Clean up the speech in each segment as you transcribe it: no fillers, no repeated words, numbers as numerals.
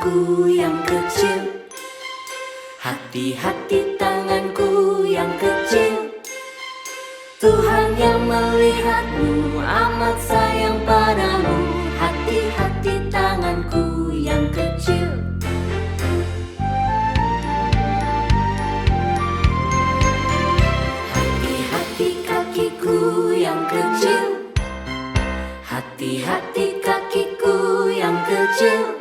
tanganku yang kecil, hati-hati tanganku yang kecil. Tuhan yang melihatmu amat sayang padamu, hati-hati tanganku yang kecil. Hati-hati kakiku yang kecil, hati-hati kakiku yang kecil.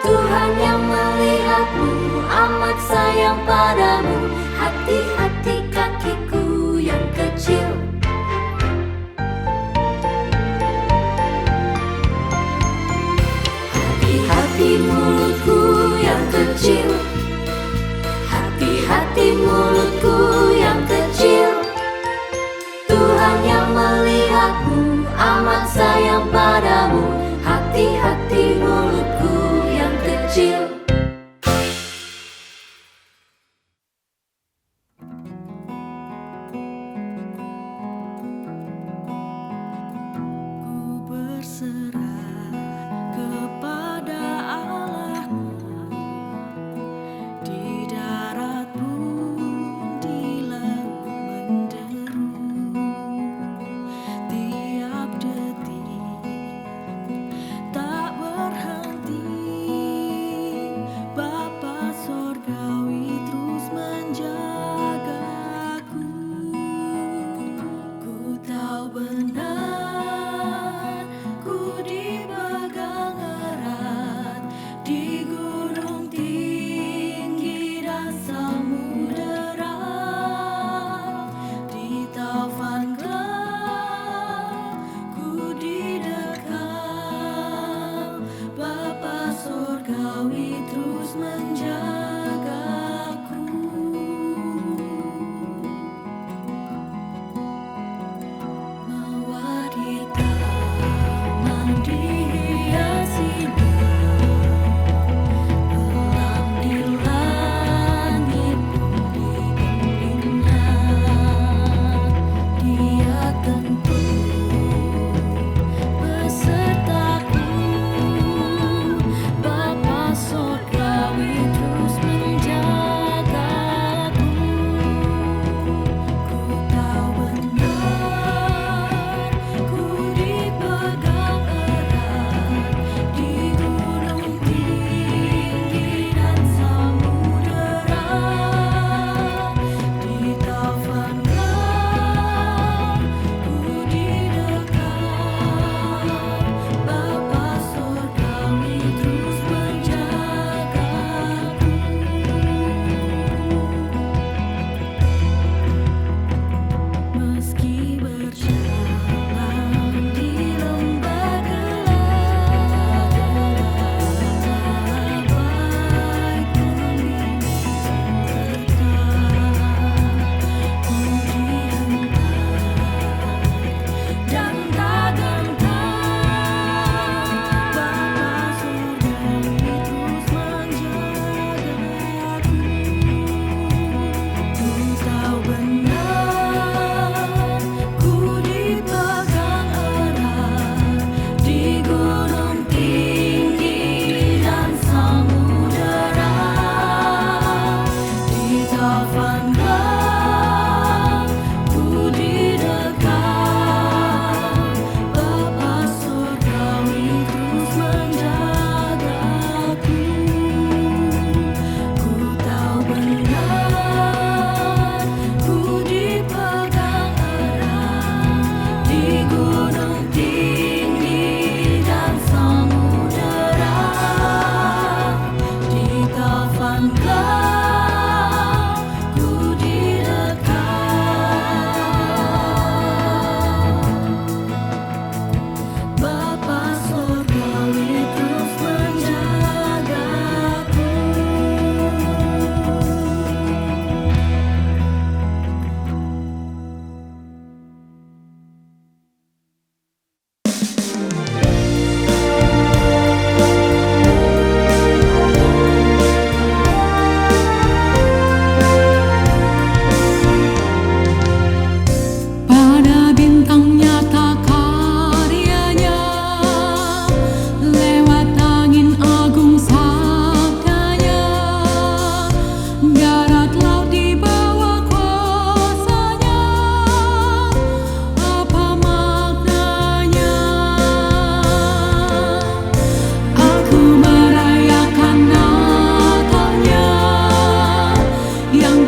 Tuhan yang melihatmu amat sayang padamu, hati-hati kakiku yang kecil. Hati-hati mulutku yang kecil, hati-hati mulutku yang kecil. Tuhan yang melihatmu amat sayang padamu, hati-hati mulutku yang kecil. Ku berserah kepada Allahku, di darat pun di laut menderu. Tiap detik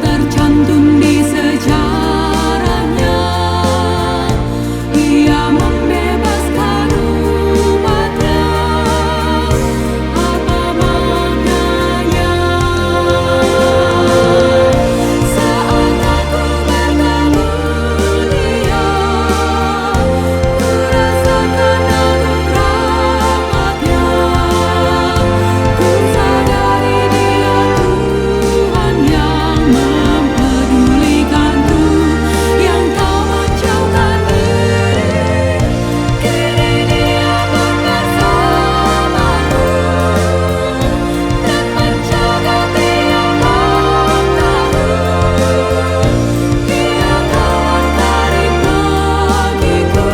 tercantum di sejarahnya. Ia membebaskan umatnya. Apa maknanya? Saat aku bertemu Dia, ku rasakan agung rahmat-Nya. Ku sadari Dia Tuhan yang mempedulikanku, yang tak menjauhkan diri. Kini Dia bersamaku dan menjaga tiap langkahku. Dia kawan karib bagiku,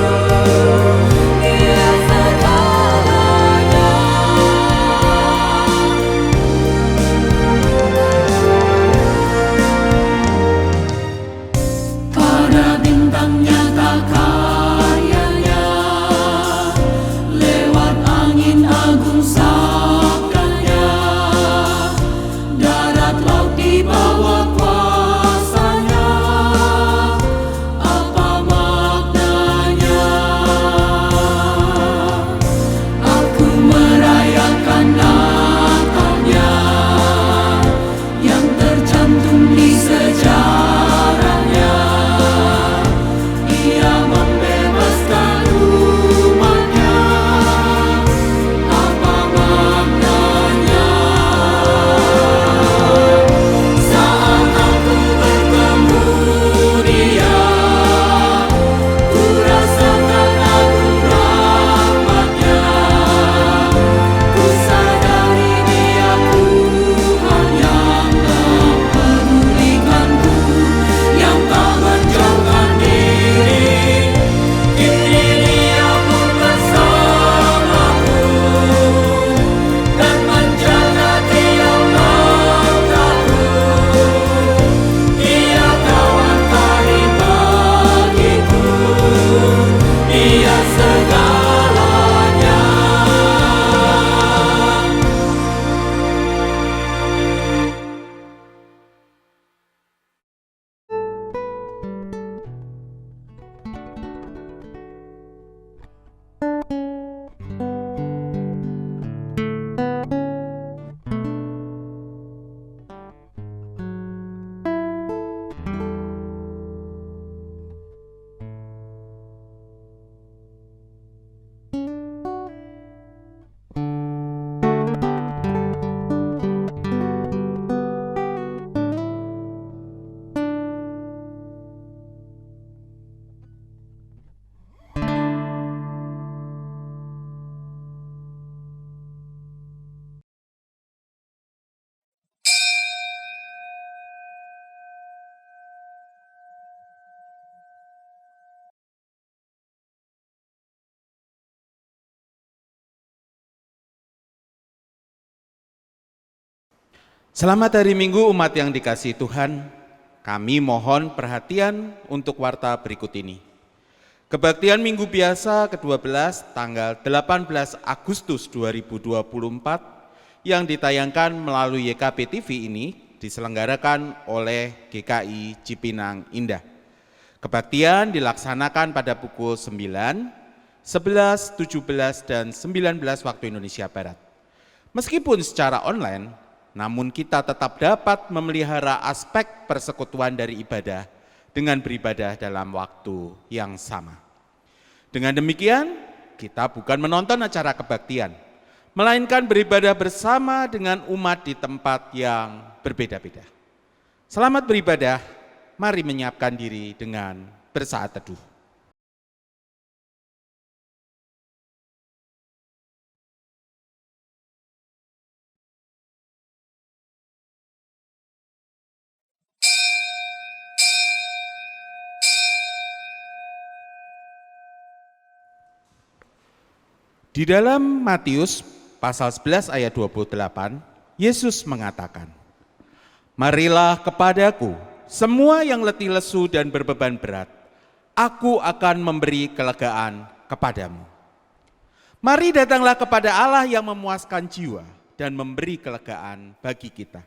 Dia segalanya. Pada bintang nyata karyanya, lewat angin agung sabdanya, darat laut di bawah kuasanya. Apa maknanya? Aku merayakan Natalnya, yang tercantum di sejarahnya. Ia membebaskan umatnya. Apa maknanya? Saat aku bertemu Dia, ku rasakan agung rahmat-Nya. Ku sadari Dia Tuhan yang mempedulikanku, yang tak menjauhkan diri. Kini Dia pun bersamaku dan menjaga tiap langkahku. Dia kawan karib bagiku, Dia segalanya. Selamat hari Minggu umat yang dikasihi Tuhan. Kami mohon perhatian untuk warta berikut ini. Kebaktian Minggu Biasa ke-12 tanggal 18 Agustus 2024 yang ditayangkan melalui YKP TV ini diselenggarakan oleh GKI Cipinang Indah. Kebaktian dilaksanakan pada pukul 9, 11, 17, dan 19 waktu Indonesia Barat. Meskipun secara online, namun kita tetap dapat memelihara aspek persekutuan dari ibadah dengan beribadah dalam waktu yang sama. Dengan demikian, kita bukan menonton acara kebaktian, melainkan beribadah bersama dengan umat di tempat yang berbeda-beda. Selamat beribadah, mari menyiapkan diri dengan bersaat teduh. Di dalam Matius pasal 11 ayat 28, Yesus mengatakan, "Marilah kepadaku semua yang letih lesu dan berbeban berat, aku akan memberi kelegaan kepadamu." Mari datanglah kepada Allah yang memuaskan jiwa dan memberi kelegaan bagi kita.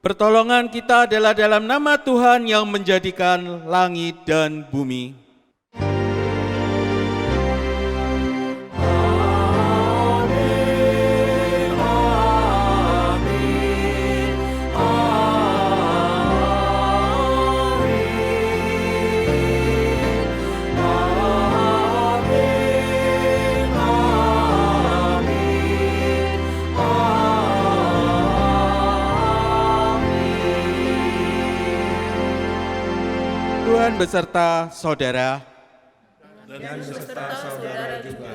Pertolongan kita adalah dalam nama Tuhan yang menjadikan langit dan bumi. Tuhan beserta saudara. Dan beserta saudara juga.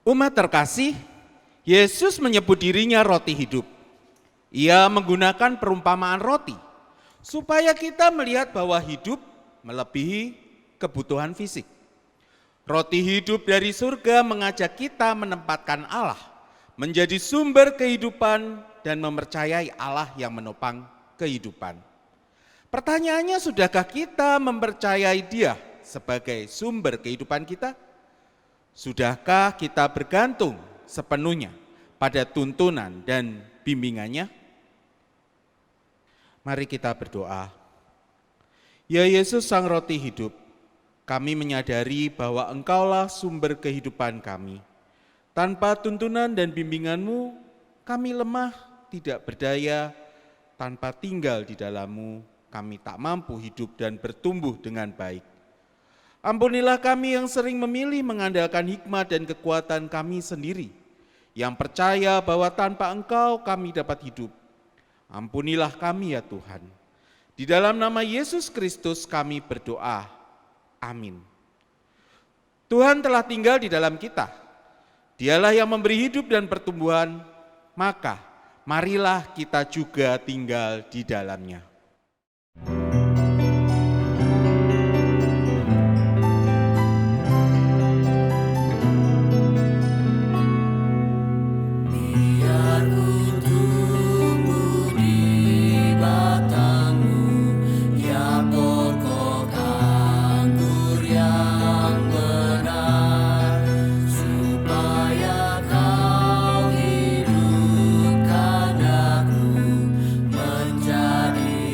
Umat terkasih, Yesus menyebut dirinya roti hidup. Ia menggunakan perumpamaan roti supaya kita melihat bahwa hidup melebihi kebutuhan fisik. Roti hidup dari surga mengajak kita menempatkan Allah menjadi sumber kehidupan dan mempercayai Allah yang menopang kehidupan. Pertanyaannya, sudahkah kita mempercayai Dia sebagai sumber kehidupan kita? Sudahkah kita bergantung sepenuhnya pada tuntunan dan bimbingannya? Mari kita berdoa. Ya Yesus, Sang Roti Hidup, kami menyadari bahwa Engkaulah sumber kehidupan kami. Tanpa tuntunan dan bimbingan-Mu, kami lemah, tidak berdaya. Tanpa tinggal di dalam-Mu, kami tak mampu hidup dan bertumbuh dengan baik. Ampunilah kami yang sering memilih mengandalkan hikmat dan kekuatan kami sendiri, yang percaya bahwa tanpa Engkau kami dapat hidup. Ampunilah kami ya Tuhan. Di dalam nama Yesus Kristus kami berdoa. Amin. Tuhan telah tinggal di dalam kita. Dialah yang memberi hidup dan pertumbuhan, maka marilah kita juga tinggal di dalamnya. Menjadi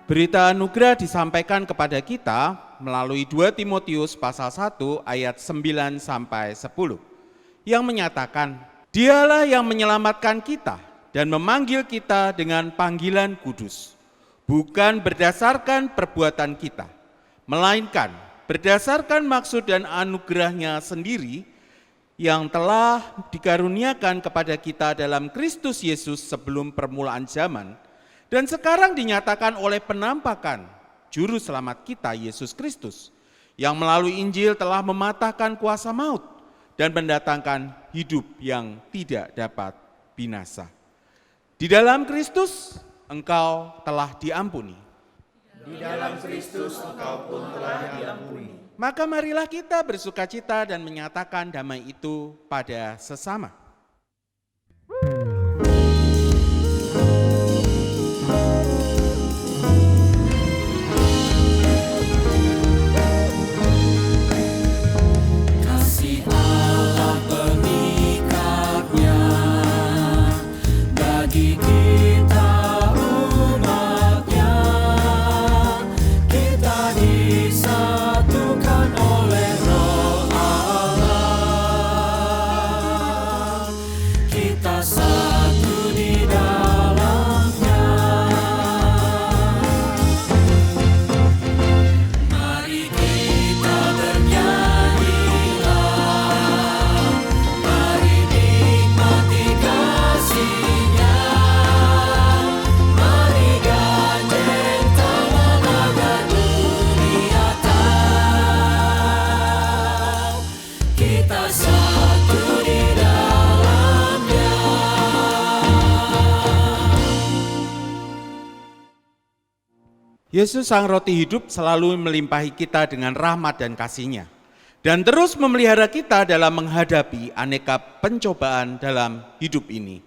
Berita anugerah disampaikan kepada kita melalui 2 Timotius pasal 1 ayat 9 sampai 10 yang menyatakan, Dialah yang menyelamatkan kita dan memanggil kita dengan panggilan kudus, bukan berdasarkan perbuatan kita, melainkan berdasarkan maksud dan anugerahnya sendiri yang telah dikaruniakan kepada kita dalam Kristus Yesus sebelum permulaan zaman, dan sekarang dinyatakan oleh penampakan Juru Selamat kita, Yesus Kristus, yang melalui Injil telah mematahkan kuasa maut dan mendatangkan hidup yang tidak dapat binasa. Di dalam Kristus engkau telah diampuni. Di dalam Kristus engkau pun telah diampuni. Maka marilah kita bersukacita dan menyatakan damai itu pada sesama. Kasih Allah pemikatnya bagi kita umatnya, kita disatukan oleh Roh Allah, kita satu di dalamnya. Mari kita bernyanyilah, mari nikmati kasih-Nya, mari gandeng tangan agar dunia tahu kita satu di dalamnya. Yesus Sang Roti Hidup selalu melimpahi kita dengan rahmat dan kasih-Nya, dan terus memelihara kita dalam menghadapi aneka pencobaan dalam hidup ini.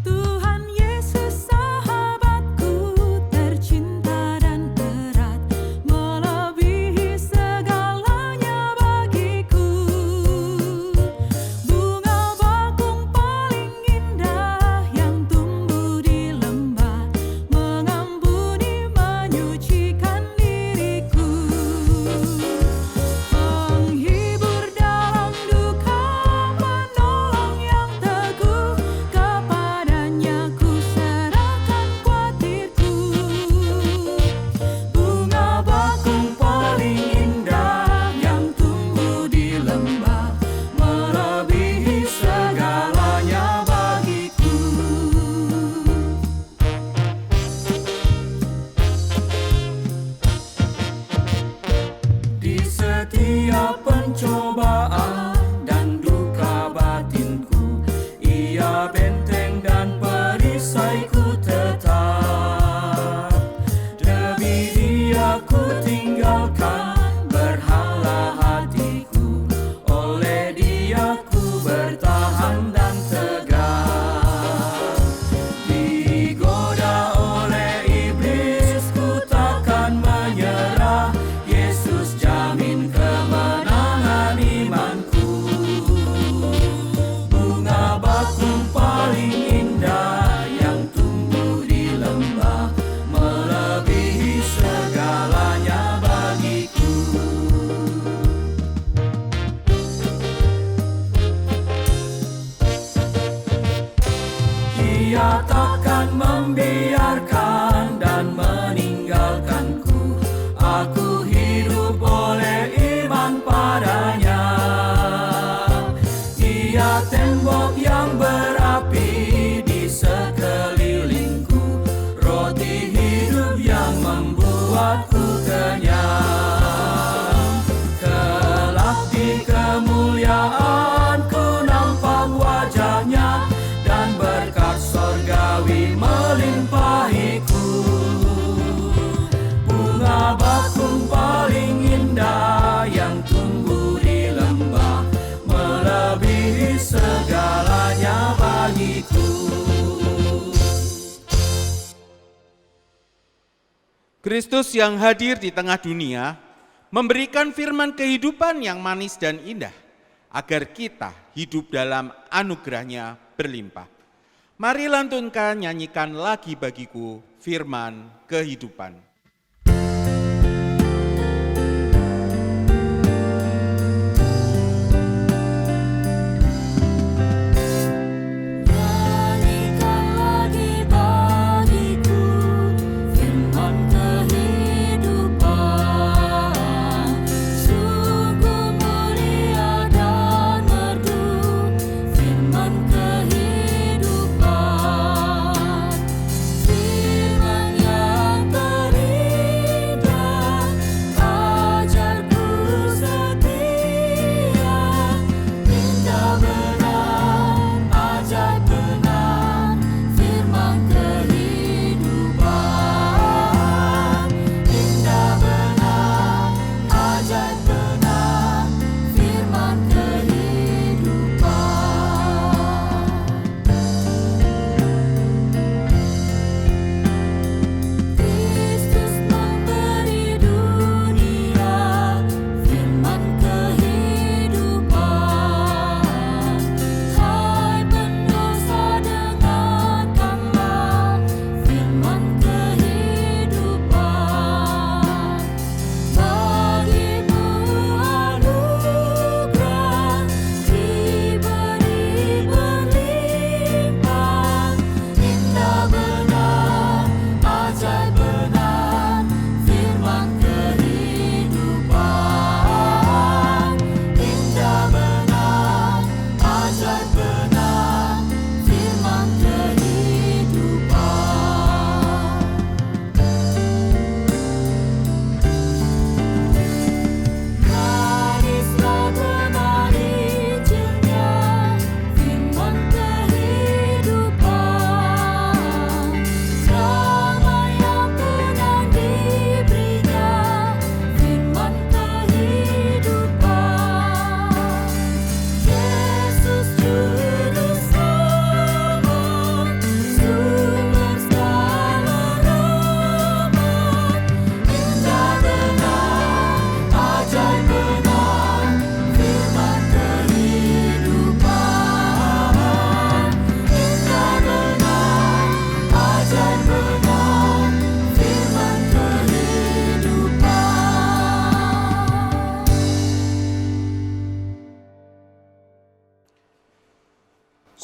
Tuhan Yesus sahabatku tercinta dan berat, melebihi segalanya bagiku. Bunga bakung paling indah yang tumbuh di lembah, mengampuni menyucikan diriku. Penghibur dalam duka, penolong yang teguh, kepadanya ku serahkan kuatirku. Bunga bakung paling indah yang tumbuh di lembah, melebihi segalanya bagiku. Di setiap pencobaan dan duka batinku, Ia benteng dan perisaiku tetap. Demi Dia ku tinggalkan berhala hatiku, oleh Dia ku bertahan dan tegak. Digoda oleh iblis ku takkan menyerah, Yesus jamin kemenangan imanku. Bunga bakung paling indah yang tumbuh di lembah, melebihi segalanya bagiku. Ia takkan membiarkan dan meninggalkanku. Aku hidup oleh iman padanya. Ia tembok yang berapi di sekelilingku, roti hidup yang membuatku kenyang. Kelak di kemuliaan ku nampak wajahnya, dan berkat sorgawi melimpahiku. Bunga bakung paling indah yang tumbuh di lembah, melebihi segalanya bagiku. Kristus yang hadir di tengah dunia memberikan firman kehidupan yang manis dan indah, agar kita hidup dalam anugerah-Nya berlimpah. Mari lantunkan nyanyikan lagi bagiku firman kehidupan.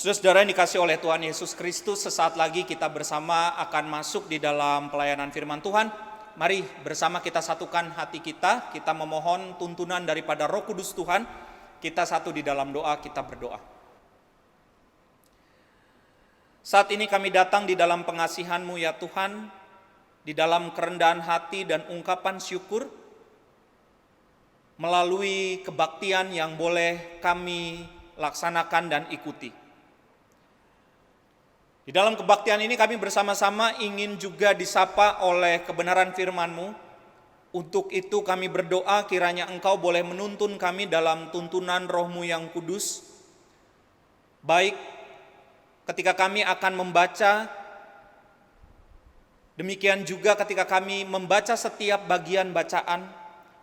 Saudara-saudara yang dikasihi oleh Tuhan Yesus Kristus, sesaat lagi kita bersama akan masuk di dalam pelayanan firman Tuhan. Mari bersama kita satukan hati kita memohon tuntunan daripada Roh Kudus Tuhan. Kita satu di dalam doa, kita berdoa. Saat ini kami datang di dalam pengasihan-Mu ya Tuhan, di dalam kerendahan hati dan ungkapan syukur, melalui kebaktian yang boleh kami laksanakan dan ikuti. Di dalam kebaktian ini kami bersama-sama ingin juga disapa oleh kebenaran firman-Mu. Untuk itu kami berdoa kiranya Engkau boleh menuntun kami dalam tuntunan Roh-Mu yang kudus. Baik ketika kami akan membaca, demikian juga ketika kami membaca setiap bagian bacaan,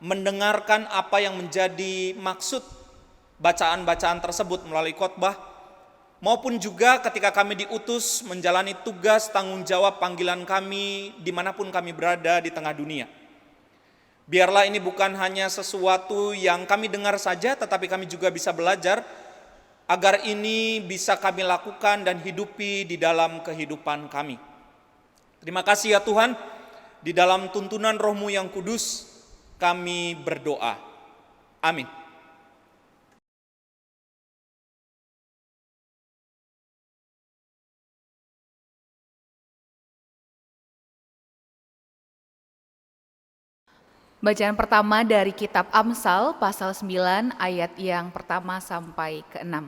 mendengarkan apa yang menjadi maksud bacaan-bacaan tersebut melalui khotbah, maupun juga ketika kami diutus menjalani tugas tanggung jawab panggilan kami dimanapun kami berada di tengah dunia. Biarlah ini bukan hanya sesuatu yang kami dengar saja, tetapi kami juga bisa belajar agar ini bisa kami lakukan dan hidupi di dalam kehidupan kami. Terima kasih ya Tuhan, di dalam tuntunan Roh-Mu yang kudus kami berdoa. Amin. Bacaan pertama dari kitab Amsal pasal 9 ayat yang pertama sampai ke-6.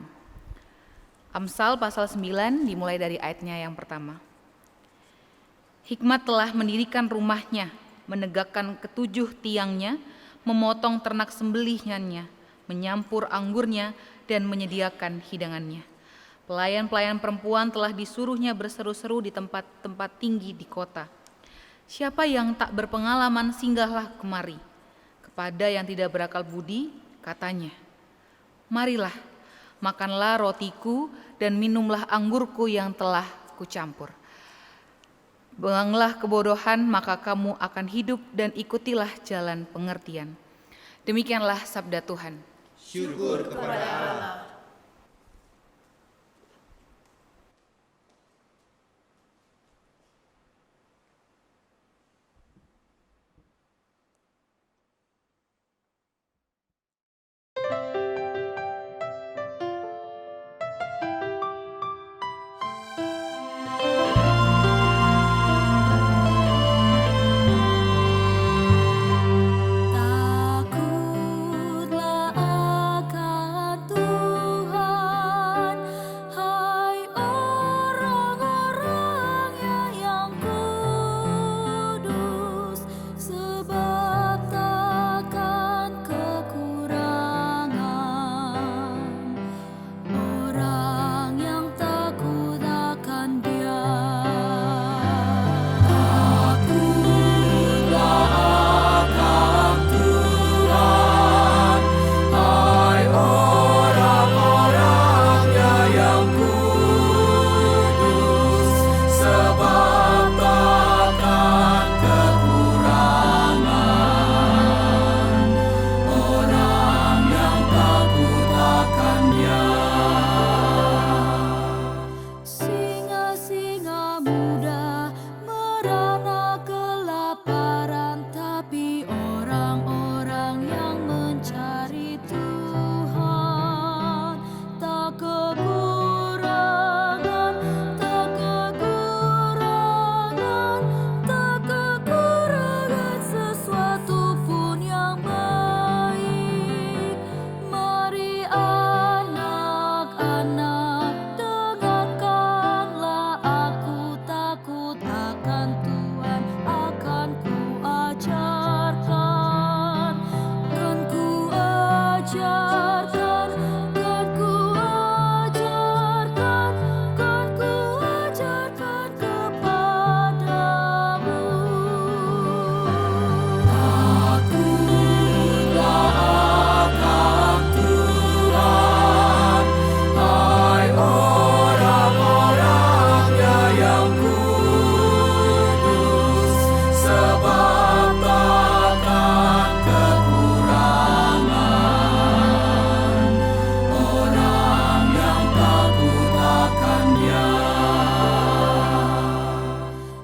Amsal pasal 9 dimulai dari ayatnya yang pertama. Hikmat telah mendirikan rumahnya, menegakkan ketujuh tiangnya, memotong ternak sembelihannya, menyampur anggurnya, dan menyediakan hidangannya. Pelayan-pelayan perempuan telah disuruhnya berseru-seru di tempat-tempat tinggi di kota. Siapa yang tak berpengalaman singgahlah kemari. Kepada yang tidak berakal budi, katanya, "Marilah, makanlah rotiku dan minumlah anggurku yang telah kucampur. Buanglah kebodohan, maka kamu akan hidup, dan ikutilah jalan pengertian." Demikianlah sabda Tuhan. Syukur kepada Allah. Takutlah akan Tuhan, hai orang-orangnya yang kudus, sebab takkan kekurangan orang yang takut akan Dia. Singa-singa muda merana kelaparan, tapi orang-orang yang mencari Tuhan tak kekurangan, tak kekurangan, tak kekurangan sesuatu pun yang baik. Mari anak-anak, dengarkanlah aku, takut akan Tuhan akan kuajarkan, kan kuajarkan, kan kuajarkan, kan kuajarkan kepadamu. Takutlah akan Tuhan, hai orang-orangnya yang kudus, sebab takkan kekurangan orang yang takut akan Dia.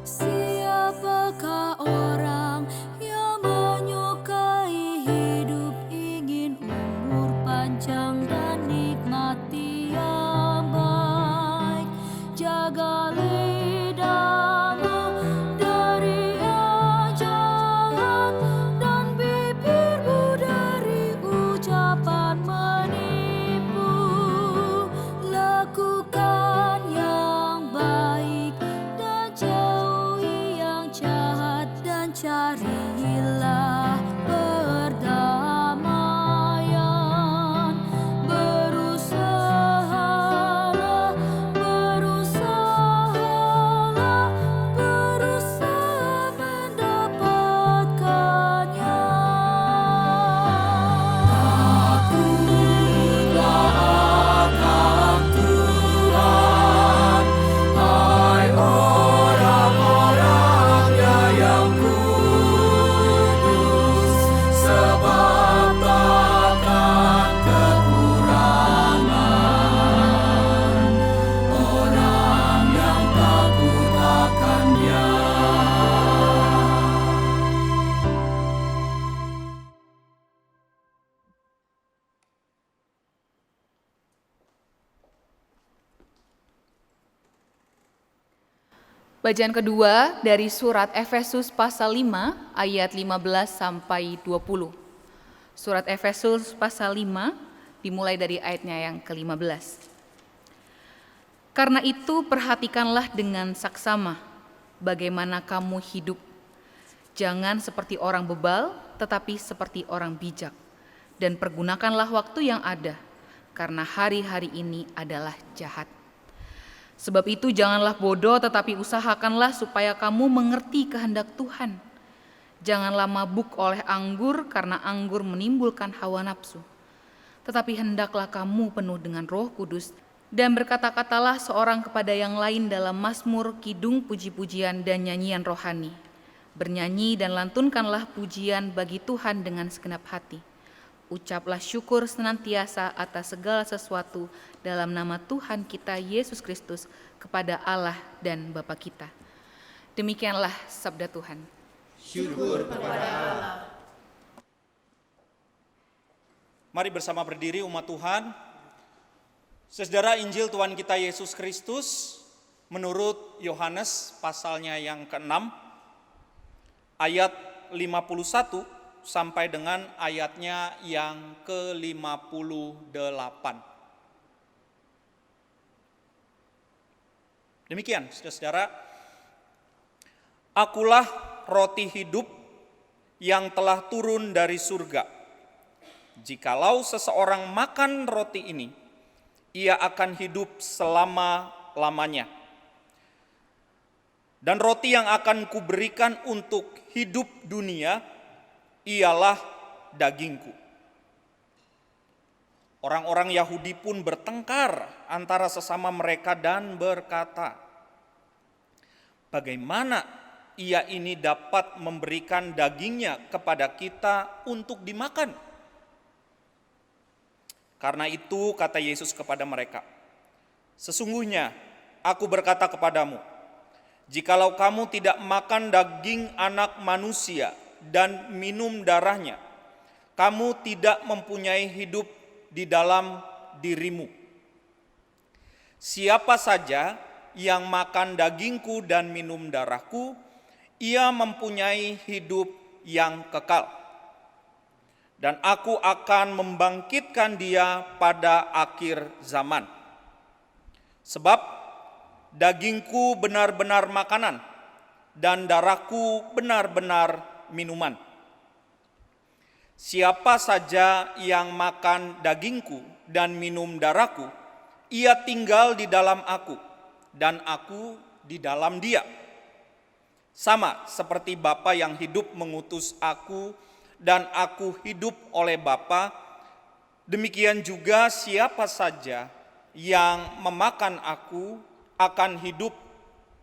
Siapakah orang yang menyukai hidup, ingin umur panjang dan nikmati yang baik? Jaga lidahmu dari yang jahat, dan bibirmu dari ucapan menipu. Lakukan yang baik dan jauhi yang jahat, dan carilah perdamaian. Berusahalah, berusahalah, berusaha mendapatkannya. Takutlah akan Tuhan, hai orang-orangnya yang kudus, sebab takkan kekurangan orang yang takut akan Dia. Bacaan kedua dari surat Efesus pasal 5 ayat 15 sampai 20. Surat Efesus pasal 5 dimulai dari ayatnya yang ke-15. Karena itu perhatikanlah dengan saksama bagaimana kamu hidup. Jangan seperti orang bebal, tetapi seperti orang bijak. Dan pergunakanlah waktu yang ada, karena hari-hari ini adalah jahat. Sebab itu janganlah bodoh, tetapi usahakanlah supaya kamu mengerti kehendak Tuhan. Janganlah mabuk oleh anggur, karena anggur menimbulkan hawa nafsu. Tetapi hendaklah kamu penuh dengan Roh Kudus, dan berkata-katalah seorang kepada yang lain dalam mazmur, kidung, puji-pujian, dan nyanyian rohani. Bernyanyi dan lantunkanlah pujian bagi Tuhan dengan segenap hati. Ucaplah syukur senantiasa atas segala sesuatu dalam nama Tuhan kita Yesus Kristus kepada Allah dan Bapa kita. Demikianlah sabda Tuhan. Syukur kepada Allah. Mari bersama berdiri umat Tuhan. Saudara, Injil Tuhan kita Yesus Kristus menurut Yohanes pasalnya yang ke-6 ayat 51 sampai dengan ayatnya yang ke-58. Demikian, saudara-saudara, akulah roti hidup yang telah turun dari surga. Jikalau seseorang makan roti ini, ia akan hidup selama-lamanya. Dan roti yang akan kuberikan untuk hidup dunia, ialah dagingku. Orang-orang Yahudi pun bertengkar antara sesama mereka dan berkata, bagaimana ia ini dapat memberikan dagingnya kepada kita untuk dimakan? Karena itu kata Yesus kepada mereka, sesungguhnya aku berkata kepadamu, jikalau kamu tidak makan daging Anak Manusia dan minum darahnya, kamu tidak mempunyai hidup di dalam dirimu. Siapa saja yang makan dagingku dan minum darahku, ia mempunyai hidup yang kekal. Dan aku akan membangkitkan dia pada akhir zaman. Sebab dagingku benar-benar makanan, dan darahku benar-benar minuman. Siapa saja yang makan dagingku dan minum darahku, ia tinggal di dalam aku, dan aku di dalam dia. Sama seperti Bapa yang hidup mengutus aku, dan aku hidup oleh Bapa, demikian juga siapa saja yang memakan aku akan hidup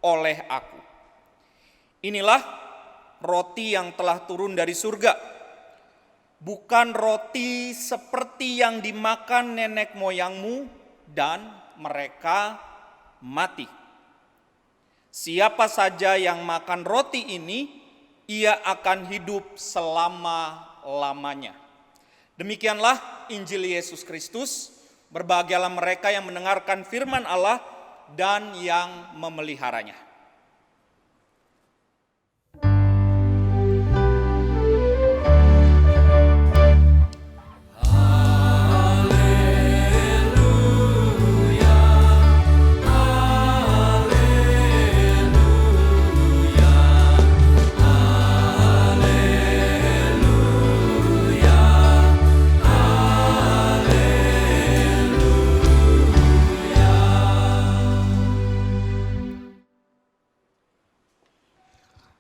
oleh aku. Inilah roti yang telah turun dari surga, bukan roti seperti yang dimakan nenek moyangmu dan mereka mati. Siapa saja yang makan roti ini, ia akan hidup selama-lamanya. Demikianlah Injil Yesus Kristus. Berbahagialah mereka yang mendengarkan firman Allah dan yang memeliharanya.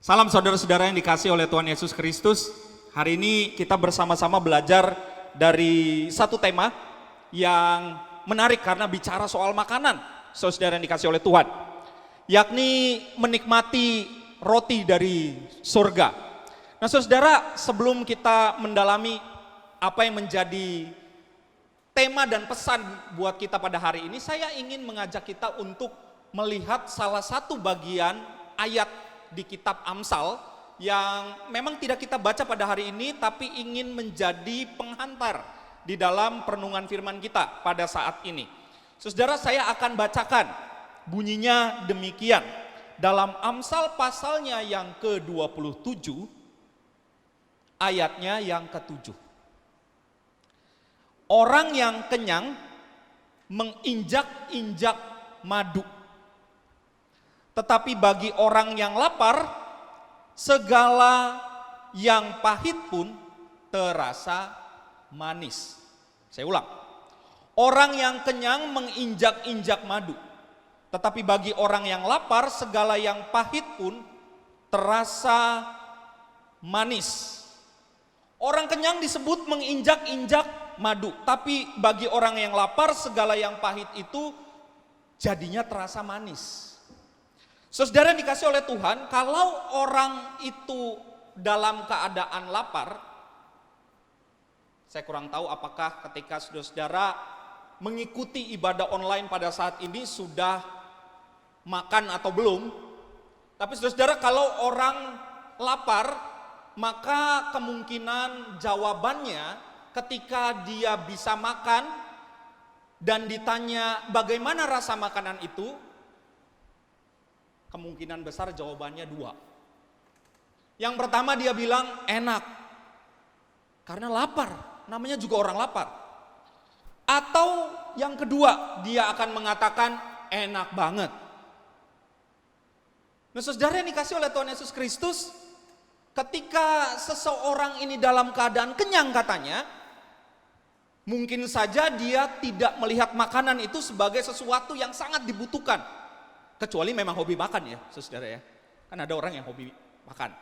Salam saudara-saudara yang dikasihi oleh Tuhan Yesus Kristus. Hari ini kita bersama-sama belajar dari satu tema yang menarik karena bicara soal makanan, saudara yang dikasihi oleh Tuhan, yakni menikmati roti dari surga. Nah saudara, sebelum kita mendalami apa yang menjadi tema dan pesan buat kita pada hari ini, saya ingin mengajak kita untuk melihat salah satu bagian ayat di kitab Amsal yang memang tidak kita baca pada hari ini, tapi ingin menjadi penghantar di dalam perenungan firman kita pada saat ini. Saudara, saya akan bacakan, bunyinya demikian. Dalam Amsal pasalnya yang ke-27, ayatnya yang ke-7. Orang yang kenyang menginjak-injak madu, tetapi bagi orang yang lapar, segala yang pahit pun terasa manis. Saya ulang. Orang yang kenyang menginjak-injak madu, tetapi bagi orang yang lapar, segala yang pahit pun terasa manis. Orang kenyang disebut menginjak-injak madu, tapi bagi orang yang lapar segala yang pahit itu jadinya terasa manis. Saudara yang dikasih oleh Tuhan, kalau orang itu dalam keadaan lapar, saya kurang tahu apakah ketika saudara mengikuti ibadah online pada saat ini sudah makan atau belum. Tapi saudara, kalau orang lapar, maka kemungkinan jawabannya ketika dia bisa makan dan ditanya bagaimana rasa makanan itu, kemungkinan besar jawabannya dua. Yang pertama dia bilang enak, karena lapar, namanya juga orang lapar. Atau yang kedua dia akan mengatakan enak banget. Nah saudara yang dikasih oleh Tuhan Yesus Kristus, ketika seseorang ini dalam keadaan kenyang katanya, mungkin saja dia tidak melihat makanan itu sebagai sesuatu yang sangat dibutuhkan. Kecuali memang hobi makan ya saudara ya. Kan ada orang yang hobi makan.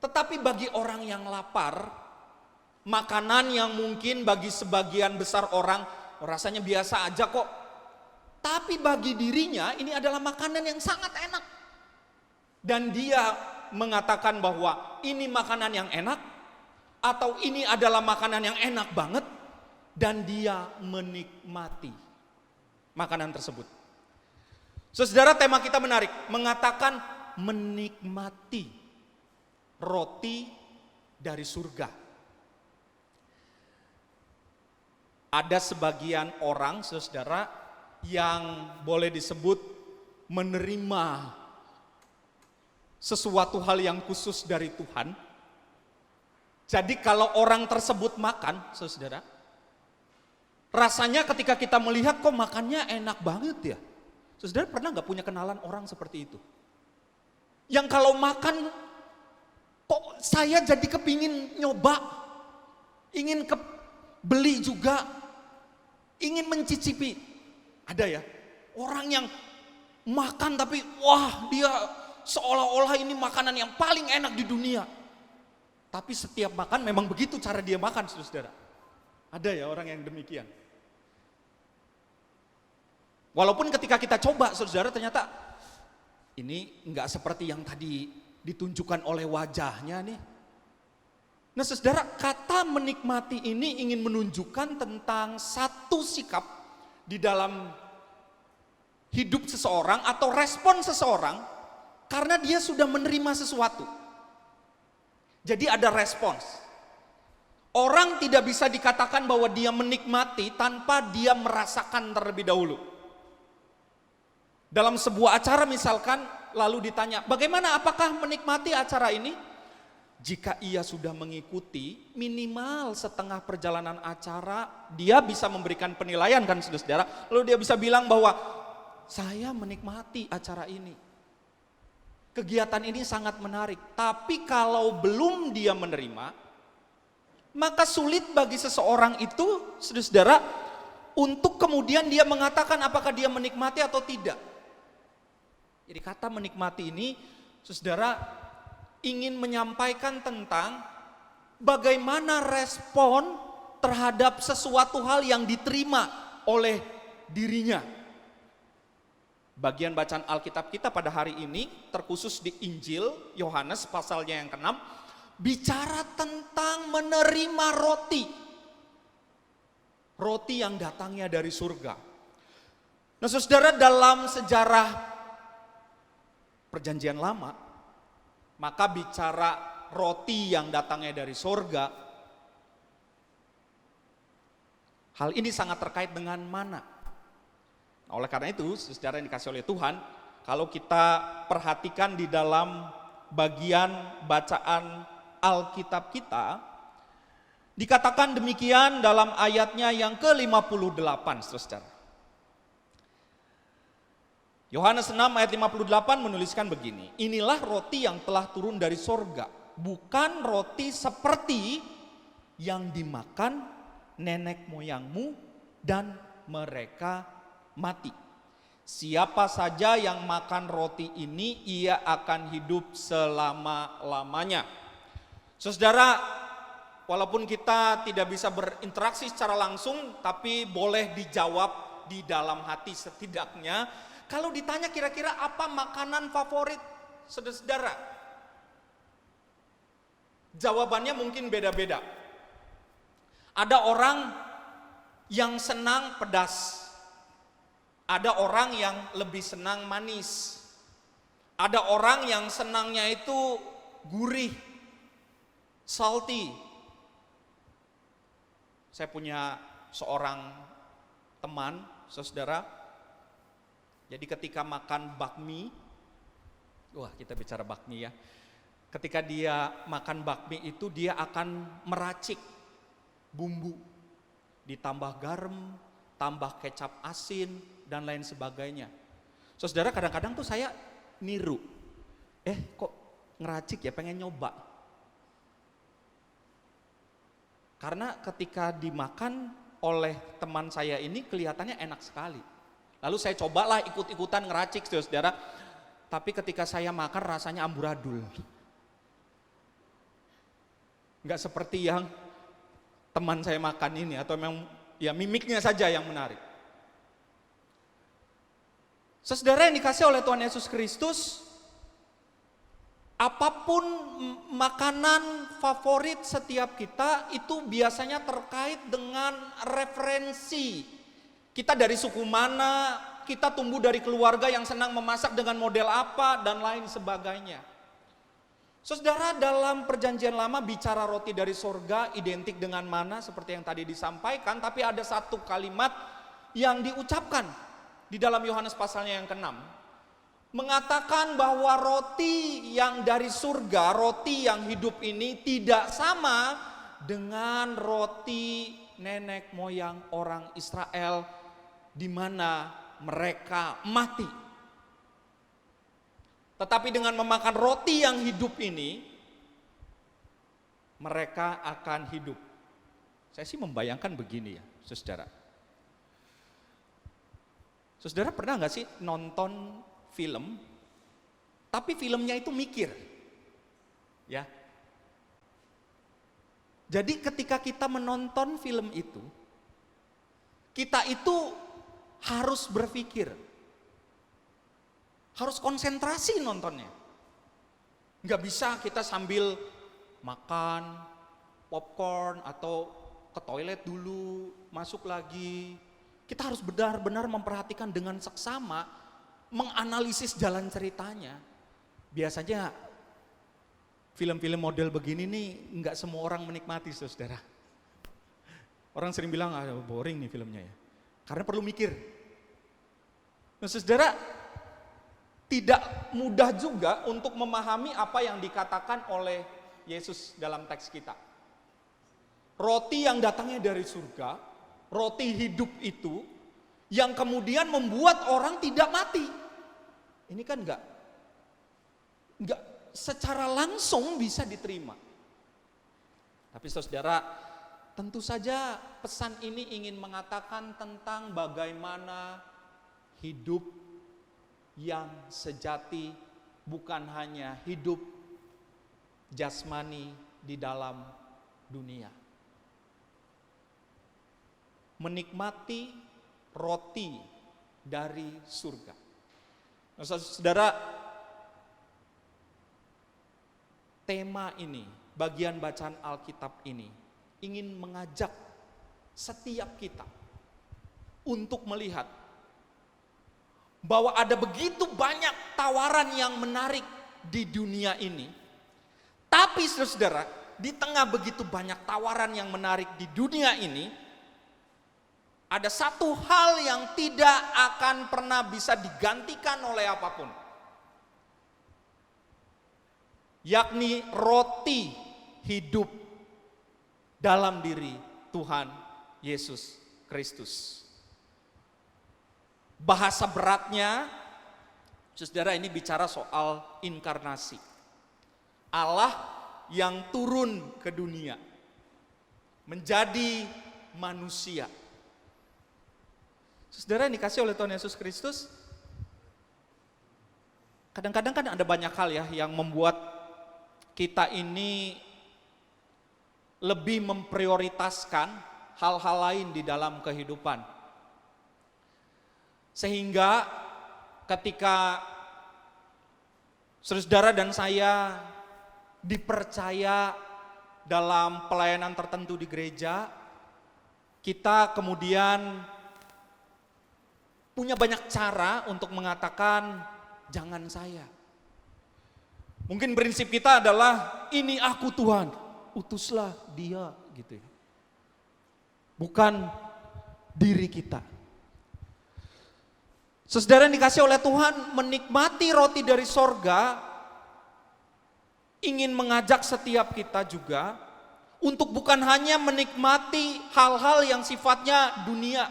Tetapi bagi orang yang lapar, makanan yang mungkin bagi sebagian besar orang rasanya biasa aja kok. Tapi bagi dirinya ini adalah makanan yang sangat enak. Dan dia mengatakan bahwa ini makanan yang enak atau ini adalah makanan yang enak banget, dan dia menikmati makanan tersebut. Saudara, tema kita menarik, mengatakan menikmati roti dari surga. Ada sebagian orang saudara yang boleh disebut menerima sesuatu hal yang khusus dari Tuhan. Jadi kalau orang tersebut makan, saudara, rasanya ketika kita melihat kok makannya enak banget ya. Saudara pernah gak punya kenalan orang seperti itu? Yang kalau makan, kok saya jadi kepingin nyoba, ingin beli juga, ingin mencicipi. Ada ya, orang yang makan tapi wah dia seolah-olah ini makanan yang paling enak di dunia. Tapi setiap makan memang begitu cara dia makan, saudara. Ada ya orang yang demikian. Walaupun ketika kita coba, saudara, ternyata ini enggak seperti yang tadi ditunjukkan oleh wajahnya nih. Nah saudara, kata menikmati ini ingin menunjukkan tentang satu sikap di dalam hidup seseorang atau respon seseorang karena dia sudah menerima sesuatu. Jadi ada respons. Orang tidak bisa dikatakan bahwa dia menikmati tanpa dia merasakan terlebih dahulu. Dalam sebuah acara misalkan, lalu ditanya, bagaimana apakah menikmati acara ini? Jika ia sudah mengikuti minimal setengah perjalanan acara, dia bisa memberikan penilaian kan saudara. Lalu dia bisa bilang bahwa saya menikmati acara ini. Kegiatan ini sangat menarik. Tapi kalau belum dia menerima, maka sulit bagi seseorang itu, saudara, untuk kemudian dia mengatakan apakah dia menikmati atau tidak. Jadi kata menikmati ini, saudara, ingin menyampaikan tentang bagaimana respon terhadap sesuatu hal yang diterima oleh dirinya. Bagian bacaan Alkitab kita pada hari ini terkhusus di Injil Yohanes pasalnya yang ke-6 bicara tentang menerima roti. Roti yang datangnya dari surga. Nah saudara, dalam sejarah Perjanjian Lama, maka bicara roti yang datangnya dari surga, hal ini sangat terkait dengan mana. Nah, oleh karena itu, saudara yang dikasih oleh Tuhan, kalau kita perhatikan di dalam bagian bacaan Alkitab kita, dikatakan demikian dalam ayatnya yang ke-58, saudara. Yohanes 6 ayat 58 menuliskan begini, inilah roti yang telah turun dari sorga, bukan roti seperti yang dimakan nenek moyangmu dan mereka mati. Siapa saja yang makan roti ini, ia akan hidup selama-lamanya. Saudara, walaupun kita tidak bisa berinteraksi secara langsung, tapi boleh dijawab di dalam hati setidaknya. Kalau ditanya kira-kira apa makanan favorit saudara? Jawabannya mungkin beda-beda. Ada orang yang senang pedas. Ada orang yang lebih senang manis. Ada orang yang senangnya itu gurih, salty. Saya punya seorang teman, saudara. Jadi ketika makan bakmi, wah kita bicara bakmi ya. Ketika dia makan bakmi itu dia akan meracik bumbu. Ditambah garam, tambah kecap asin, dan lain sebagainya. Saudara, kadang-kadang tuh saya niru. Kok ngeracik ya, pengen nyoba. Karena ketika dimakan oleh teman saya ini kelihatannya enak sekali. Lalu saya cobalah ikut-ikutan ngeracik, saudara. Tapi ketika saya makan rasanya amburadul. Enggak seperti yang teman saya makan ini, atau memang ya mimiknya saja yang menarik. Saudara yang dikasih oleh Tuhan Yesus Kristus, apapun makanan favorit setiap kita itu biasanya terkait dengan referensi. Kita dari suku mana, kita tumbuh dari keluarga yang senang memasak dengan model apa, dan lain sebagainya. Saudara, dalam perjanjian lama bicara roti dari sorga identik dengan mana seperti yang tadi disampaikan, tapi ada satu kalimat yang diucapkan di dalam Yohanes pasalnya yang ke-6, mengatakan bahwa roti yang dari surga, roti yang hidup ini tidak sama dengan roti nenek moyang orang Israel di mana mereka mati. Tetapi dengan memakan roti yang hidup ini, mereka akan hidup. Saya sih membayangkan begini ya, saudara. Saudara pernah nggak sih nonton film, tapi filmnya itu mikir, ya? Jadi ketika kita menonton film itu, kita itu harus berpikir, harus konsentrasi nontonnya. Nggak bisa kita sambil makan popcorn atau ke toilet dulu, masuk lagi. Kita harus benar-benar memperhatikan dengan seksama, menganalisis jalan ceritanya. Biasanya film-film model begini nih nggak semua orang menikmati, saudara. Orang sering bilang, boring nih filmnya ya. Karena perlu mikir. Nah, saudara, tidak mudah juga untuk memahami apa yang dikatakan oleh Yesus dalam teks kita. Roti yang datangnya dari surga, roti hidup itu yang kemudian membuat orang tidak mati. Ini kan enggak secara langsung bisa diterima. Tapi saudara, tentu saja pesan ini ingin mengatakan tentang bagaimana hidup yang sejati bukan hanya hidup jasmani di dalam dunia. Menikmati roti dari surga. Nah, saudara, tema ini, bagian bacaan Alkitab ini ingin mengajak setiap kita untuk melihat bahwa ada begitu banyak tawaran yang menarik di dunia ini. Tapi saudara, di tengah begitu banyak tawaran yang menarik di dunia ini, ada satu hal yang tidak akan pernah bisa digantikan oleh apapun. Yakni roti hidup dalam diri Tuhan Yesus Kristus. Bahasa beratnya, saudara, ini bicara soal inkarnasi. Allah yang turun ke dunia, menjadi manusia. Saudara yang dikasih oleh Tuhan Yesus Kristus, Kadang-kadang kan ada banyak hal ya yang membuat kita ini lebih memprioritaskan hal-hal lain di dalam kehidupan. Sehingga ketika saudara dan saya dipercaya dalam pelayanan tertentu di gereja, kita kemudian punya banyak cara untuk mengatakan jangan saya. Mungkin prinsip kita adalah ini aku Tuhan, utuslah dia gitu ya. Bukan diri kita. Saudara yang dikasih oleh Tuhan, menikmati roti dari sorga ingin mengajak setiap kita juga untuk bukan hanya menikmati hal-hal yang sifatnya dunia.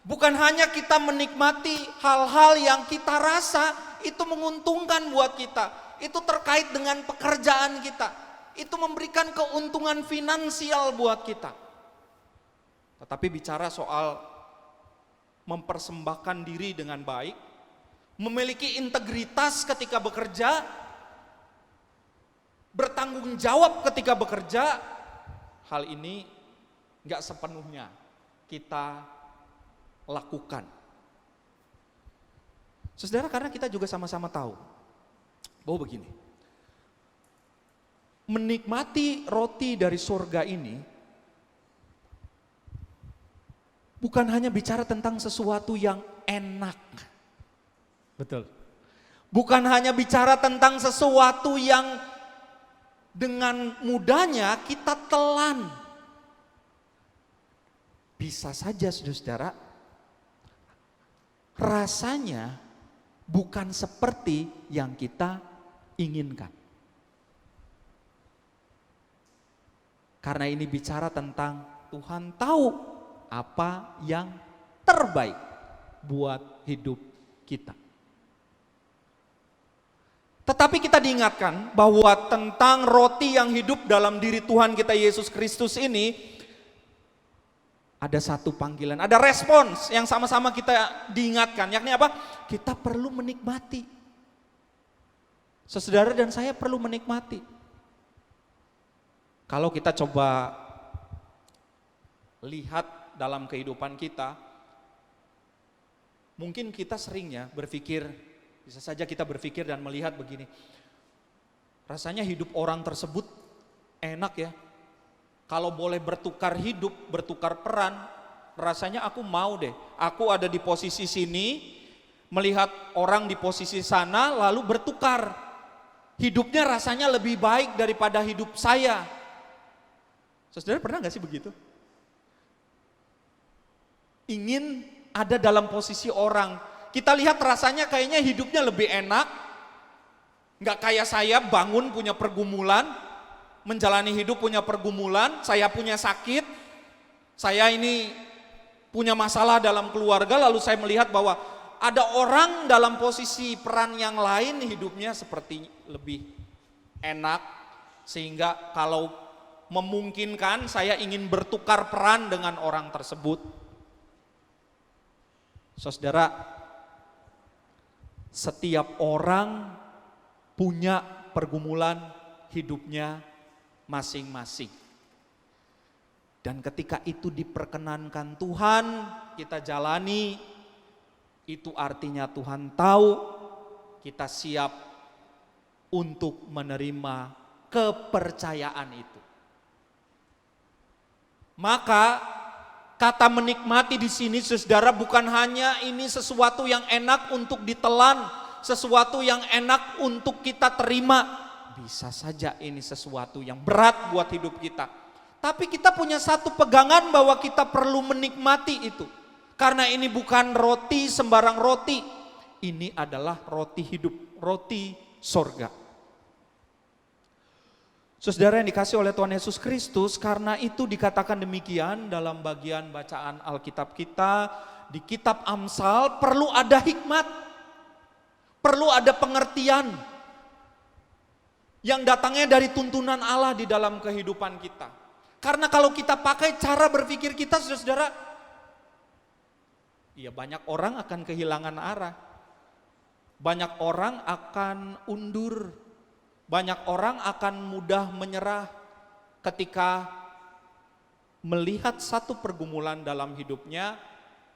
Bukan hanya kita menikmati hal-hal yang kita rasa itu menguntungkan buat kita. Itu terkait dengan pekerjaan kita. Itu memberikan keuntungan finansial buat kita. Tetapi bicara soal mempersembahkan diri dengan baik, memiliki integritas ketika bekerja, bertanggung jawab ketika bekerja, hal ini gak sepenuhnya kita lakukan. Saudara, karena kita juga sama-sama tahu bahwa begini, menikmati roti dari surga ini bukan hanya bicara tentang sesuatu yang enak. Betul. Bukan hanya bicara tentang sesuatu yang dengan mudahnya kita telan. Bisa saja saudara, rasanya bukan seperti yang kita inginkan. Karena ini bicara tentang Tuhan tahu apa yang terbaik buat hidup kita. Tetapi kita diingatkan bahwa tentang roti yang hidup dalam diri Tuhan kita Yesus Kristus ini ada satu panggilan, ada respons yang sama-sama kita diingatkan, yakni apa? Kita perlu menikmati. Saudara dan saya perlu menikmati. Kalau kita coba lihat dalam kehidupan kita, mungkin kita seringnya berpikir, bisa saja kita berpikir dan melihat begini, rasanya hidup orang tersebut enak ya. Kalau boleh bertukar hidup, bertukar peran, rasanya aku mau deh. Aku ada di posisi sini, melihat orang di posisi sana, lalu bertukar. Hidupnya rasanya lebih baik daripada hidup saya. Saudara pernah gak sih begitu? Ingin ada dalam posisi orang. Kita lihat rasanya kayaknya hidupnya lebih enak. Gak kayak saya bangun punya pergumulan, menjalani hidup punya pergumulan, saya punya sakit, saya ini punya masalah dalam keluarga, lalu saya melihat bahwa ada orang dalam posisi peran yang lain hidupnya seperti lebih enak, sehingga kalau memungkinkan saya ingin bertukar peran dengan orang tersebut. Saudara, setiap orang punya pergumulan hidupnya masing-masing. Dan ketika itu diperkenankan Tuhan, kita jalani, itu artinya Tuhan tahu kita siap untuk menerima kepercayaan itu. Maka kata menikmati di sini saudara bukan hanya ini sesuatu yang enak untuk ditelan, sesuatu yang enak untuk kita terima. Bisa saja ini sesuatu yang berat buat hidup kita. Tapi kita punya satu pegangan bahwa kita perlu menikmati itu. Karena ini bukan roti sembarang roti. Ini adalah roti hidup, roti sorga. Saudara yang dikasih oleh Tuhan Yesus Kristus, karena itu dikatakan demikian dalam bagian bacaan Alkitab kita. Di kitab Amsal perlu ada hikmat, perlu ada pengertian yang datangnya dari tuntunan Allah di dalam kehidupan kita. Karena kalau kita pakai cara berpikir kita, saudara, ya banyak orang akan kehilangan arah. Banyak orang akan undur, banyak orang akan mudah menyerah ketika melihat satu pergumulan dalam hidupnya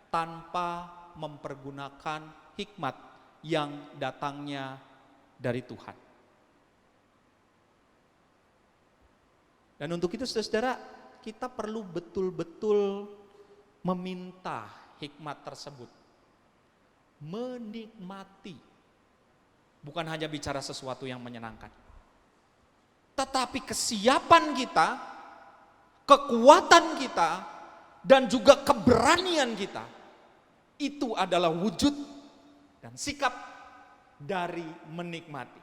tanpa mempergunakan hikmat yang datangnya dari Tuhan. Dan untuk itu saudara, kita perlu betul-betul meminta hikmat tersebut. Menikmati. Bukan hanya bicara sesuatu yang menyenangkan. Tetapi kesiapan kita, kekuatan kita, dan juga keberanian kita, itu adalah wujud dan sikap dari menikmati.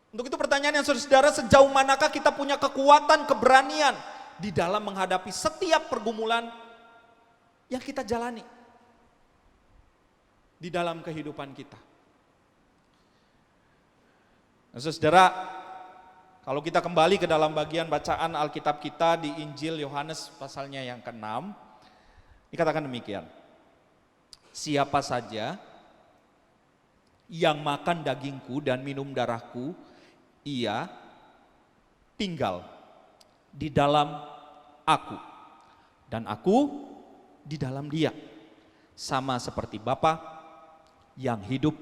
Untuk itu pertanyaan yang saudara, sejauh manakah kita punya kekuatan, keberanian di dalam menghadapi setiap pergumulan yang kita jalani di dalam kehidupan kita. Nah, saudara, kalau kita kembali ke dalam bagian bacaan Alkitab kita di Injil Yohanes pasalnya yang ke-6, dikatakan demikian. Siapa saja yang makan dagingku dan minum darahku, ia tinggal di dalam aku, dan aku di dalam dia. Sama seperti Bapa yang hidup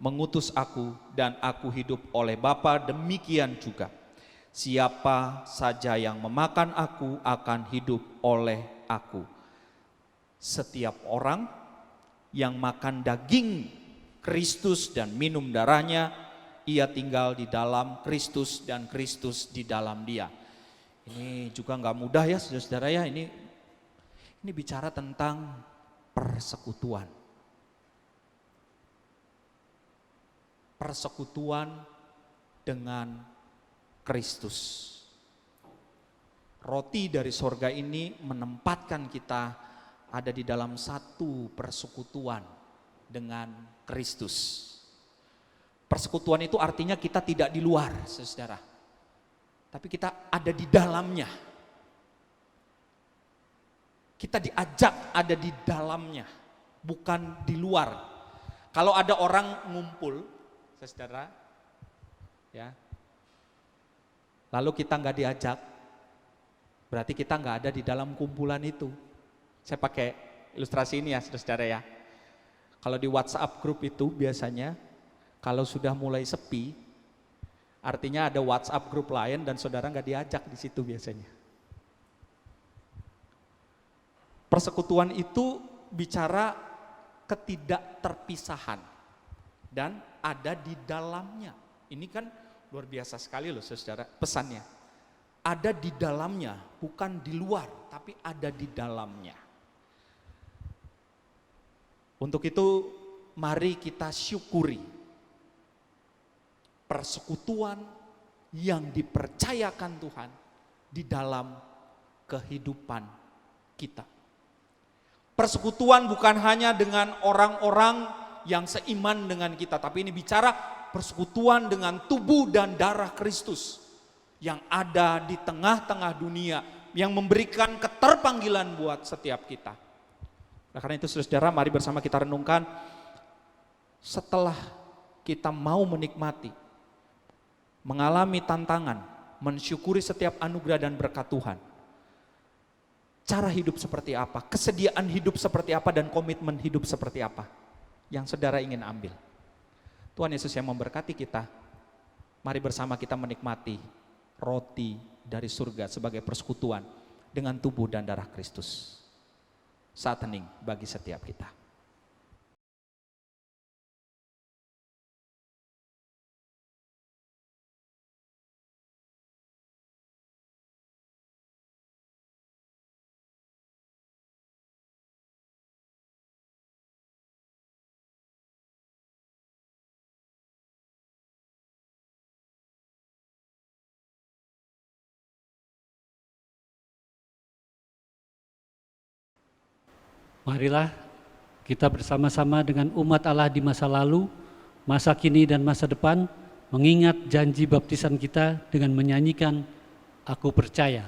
mengutus aku, dan aku hidup oleh Bapa, demikian juga siapa saja yang memakan aku akan hidup oleh aku. Setiap orang yang makan daging Kristus dan minum darahnya, ia tinggal di dalam Kristus dan Kristus di dalam dia. Ini juga nggak mudah ya saudara ya, ini bicara tentang persekutuan. Persekutuan dengan Kristus. Roti dari sorga ini menempatkan kita ada di dalam satu persekutuan dengan Kristus. Persekutuan itu artinya kita tidak di luar, saudara, tapi kita ada di dalamnya. Kita diajak ada di dalamnya, bukan di luar. Kalau ada orang ngumpul, saudara, ya, lalu kita nggak diajak, berarti kita nggak ada di dalam kumpulan itu. Saya pakai ilustrasi ini ya, saudara ya. Kalau di WhatsApp grup itu biasanya, kalau sudah mulai sepi, artinya ada WhatsApp grup lain dan saudara nggak diajak di situ biasanya. Persekutuan itu bicara ketidakterpisahan dan ada di dalamnya. Ini kan luar biasa sekali loh saudara pesannya. Ada di dalamnya, bukan di luar, tapi ada di dalamnya. Untuk itu mari kita syukuri persekutuan yang dipercayakan Tuhan di dalam kehidupan kita. Persekutuan bukan hanya dengan orang-orang yang seiman dengan kita, tapi ini bicara persekutuan dengan tubuh dan darah Kristus yang ada di tengah-tengah dunia, yang memberikan keterpanggilan buat setiap kita. Nah, karena itu saudara, mari bersama kita renungkan, setelah kita mau menikmati, mengalami tantangan, mensyukuri setiap anugerah dan berkat Tuhan, cara hidup seperti apa, kesediaan hidup seperti apa, dan komitmen hidup seperti apa yang saudara ingin ambil. Tuhan Yesus yang memberkati kita. Mari bersama kita menikmati roti dari surga sebagai persekutuan dengan tubuh dan darah Kristus. Saat hening bagi setiap kita. Marilah kita bersama-sama dengan umat Allah di masa lalu, masa kini dan masa depan, mengingat janji baptisan kita dengan menyanyikan Aku Percaya.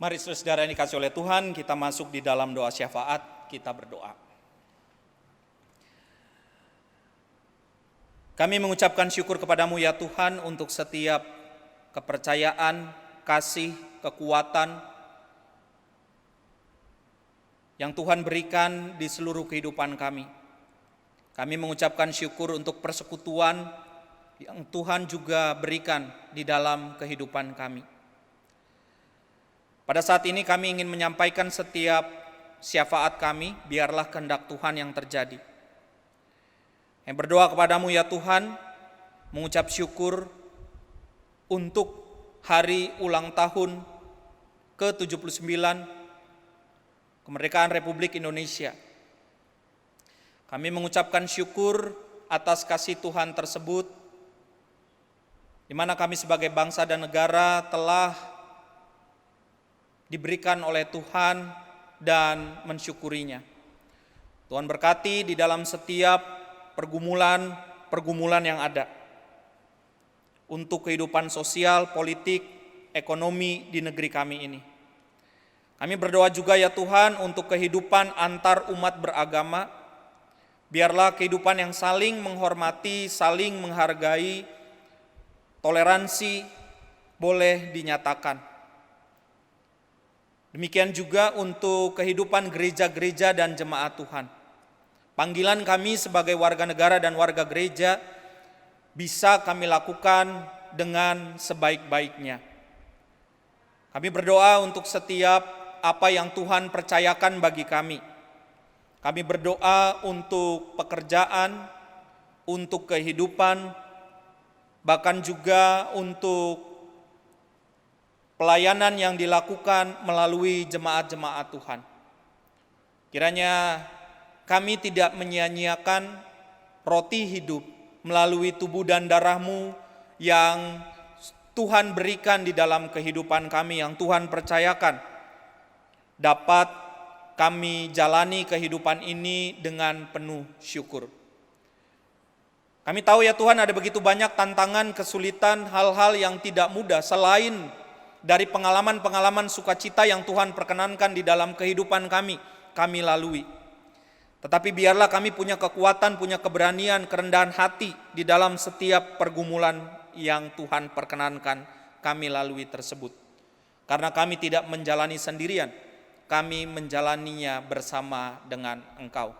Mari saudara yang dikasih oleh Tuhan, kita masuk di dalam doa syafaat, kita berdoa. Kami mengucapkan syukur kepadamu ya Tuhan untuk setiap kepercayaan, kasih, kekuatan yang Tuhan berikan di seluruh kehidupan kami. Kami mengucapkan syukur untuk persekutuan yang Tuhan juga berikan di dalam kehidupan kami. Pada saat ini kami ingin menyampaikan setiap syafaat kami, biarlah kehendak Tuhan yang terjadi. Yang berdoa kepadamu ya Tuhan, mengucap syukur untuk hari ulang tahun ke-79 kemerdekaan Republik Indonesia. Kami mengucapkan syukur atas kasih Tuhan tersebut, di mana kami sebagai bangsa dan negara telah diberikan oleh Tuhan dan mensyukurinya. Tuhan berkati di dalam setiap pergumulan yang ada untuk kehidupan sosial, politik, ekonomi di negeri kami ini. Kami berdoa juga ya Tuhan untuk kehidupan antar umat beragama. Biarlah kehidupan yang saling menghormati, saling menghargai, toleransi boleh dinyatakan. Demikian juga untuk kehidupan gereja-gereja dan jemaat Tuhan. Panggilan kami sebagai warga negara dan warga gereja bisa kami lakukan dengan sebaik-baiknya. Kami berdoa untuk setiap apa yang Tuhan percayakan bagi kami. Kami berdoa untuk pekerjaan, untuk kehidupan, bahkan juga untuk pelayanan yang dilakukan melalui jemaat-jemaat Tuhan. Kiranya kami tidak menyia-nyiakan roti hidup melalui tubuh dan darah-Mu yang Tuhan berikan di dalam kehidupan kami, yang Tuhan percayakan. Dapat kami jalani kehidupan ini dengan penuh syukur. Kami tahu ya Tuhan, ada begitu banyak tantangan, kesulitan, hal-hal yang tidak mudah selain dari pengalaman-pengalaman sukacita yang Tuhan perkenankan di dalam kehidupan kami lalui. Tetapi biarlah kami punya kekuatan, punya keberanian, kerendahan hati di dalam setiap pergumulan yang Tuhan perkenankan kami lalui tersebut. Karena kami tidak menjalani sendirian, kami menjalaninya bersama dengan Engkau.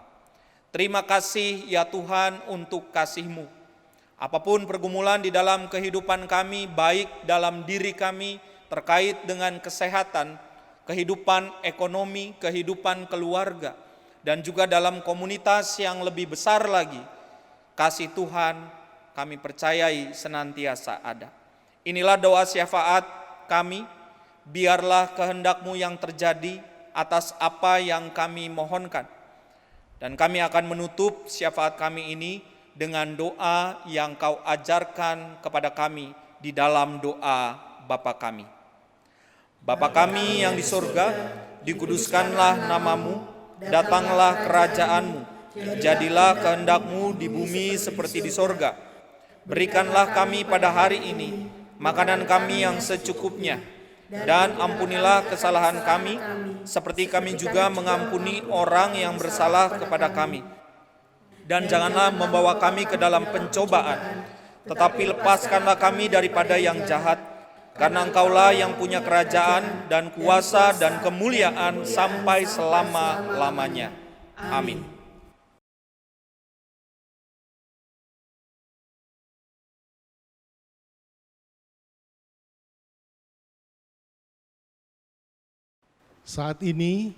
Terima kasih ya Tuhan untuk kasih-Mu. Apapun pergumulan di dalam kehidupan kami, baik dalam diri kami, terkait dengan kesehatan, kehidupan ekonomi, kehidupan keluarga, dan juga dalam komunitas yang lebih besar lagi, kasih Tuhan kami percayai senantiasa ada. Inilah doa syafaat kami, biarlah kehendak-Mu yang terjadi atas apa yang kami mohonkan. Dan kami akan menutup syafaat kami ini dengan doa yang Kau ajarkan kepada kami di dalam doa Bapa kami. Bapa kami yang di sorga, dikuduskanlah nama-Mu, datanglah kerajaan-Mu, jadilah kehendak-Mu di bumi seperti di sorga. Berikanlah kami pada hari ini makanan kami yang secukupnya, dan ampunilah kesalahan kami, seperti kami juga mengampuni orang yang bersalah kepada kami. Dan janganlah membawa kami ke dalam pencobaan, tetapi lepaskanlah kami daripada yang jahat, karena Engkaulah yang punya kerajaan dan kuasa dan kemuliaan sampai selama-lamanya. Amin. Saat ini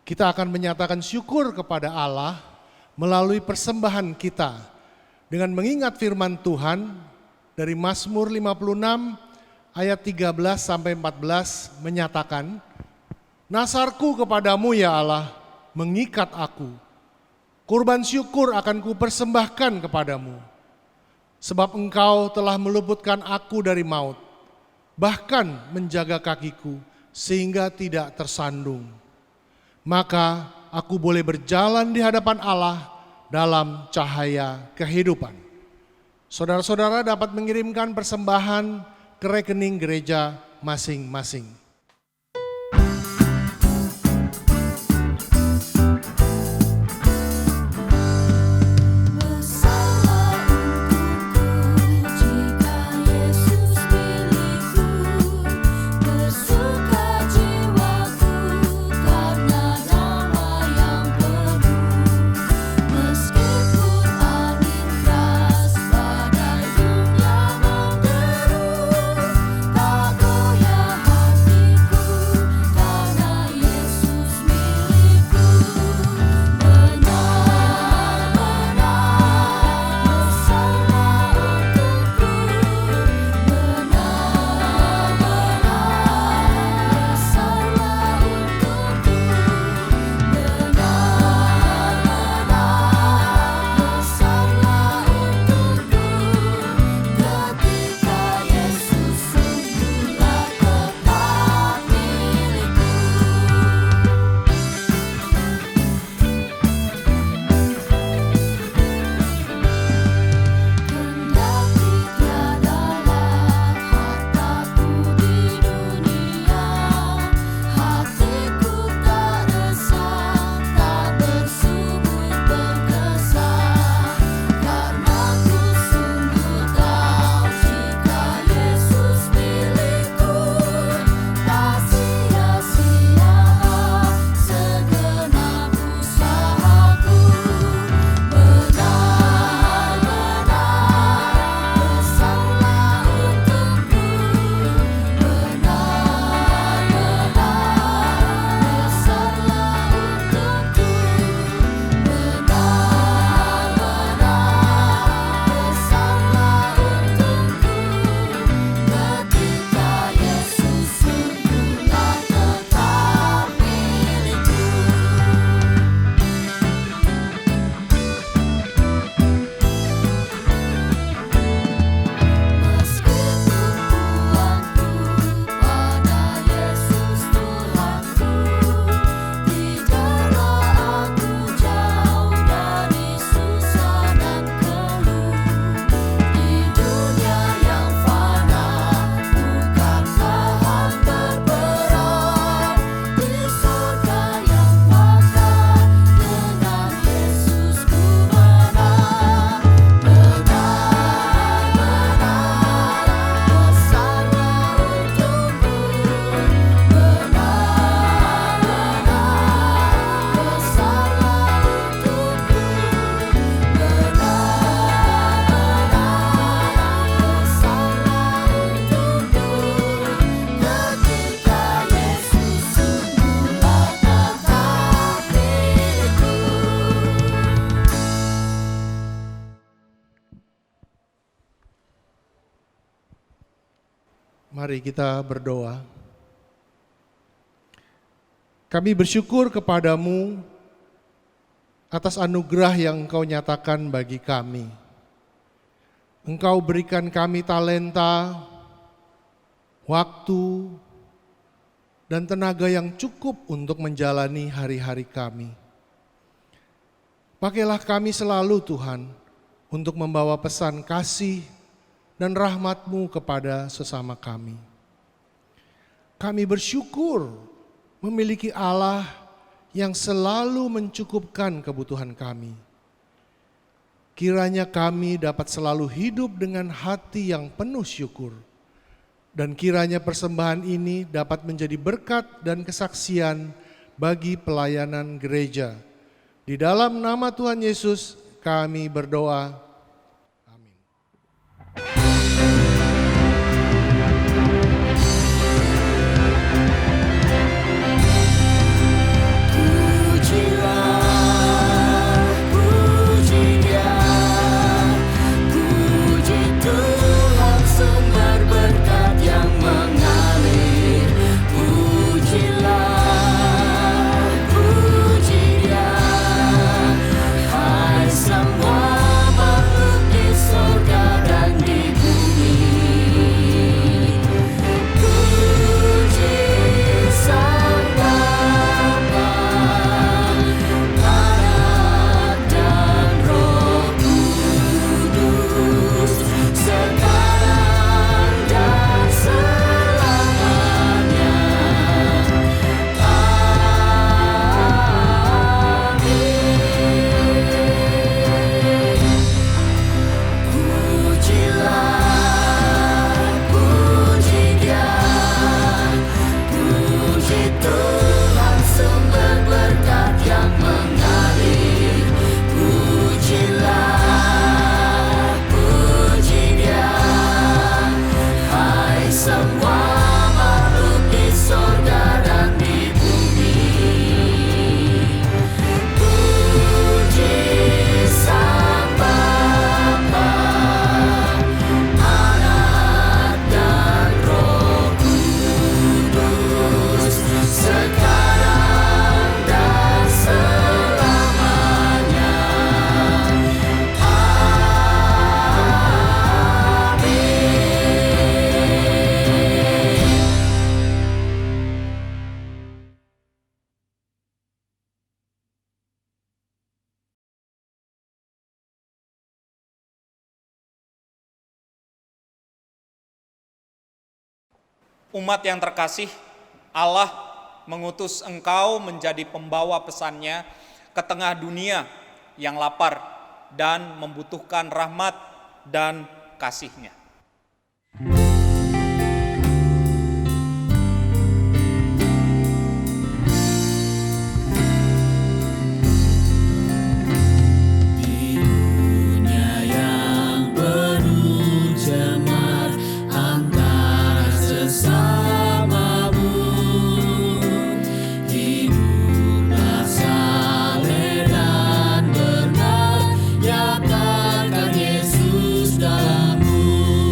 kita akan menyatakan syukur kepada Allah melalui persembahan kita dengan mengingat firman Tuhan dari Mazmur 56 ayat 13 sampai 14 menyatakan, "Nasarku kepadamu ya Allah, mengikat aku. Kurban syukur akan kupersembahkan kepadamu. Sebab Engkau telah meluputkan aku dari maut, bahkan menjaga kakiku sehingga tidak tersandung. Maka aku boleh berjalan di hadapan Allah dalam cahaya kehidupan." Saudara-saudara dapat mengirimkan persembahan ke rekening gereja masing-masing. Mari kita berdoa. Kami bersyukur kepadamu atas anugerah yang Engkau nyatakan bagi kami. Engkau berikan kami talenta, waktu, dan tenaga yang cukup untuk menjalani hari-hari kami. Pakailah kami selalu Tuhan untuk membawa pesan kasih dan rahmat-Mu kepada sesama kami. Kami bersyukur memiliki Allah yang selalu mencukupkan kebutuhan kami. Kiranya kami dapat selalu hidup dengan hati yang penuh syukur. Dan kiranya persembahan ini dapat menjadi berkat dan kesaksian bagi pelayanan gereja. Di dalam nama Tuhan Yesus kami berdoa. Amin. Umat yang terkasih, Allah mengutus engkau menjadi pembawa pesannya ke tengah dunia yang lapar dan membutuhkan rahmat dan kasih-Nya. Yesus dalammu.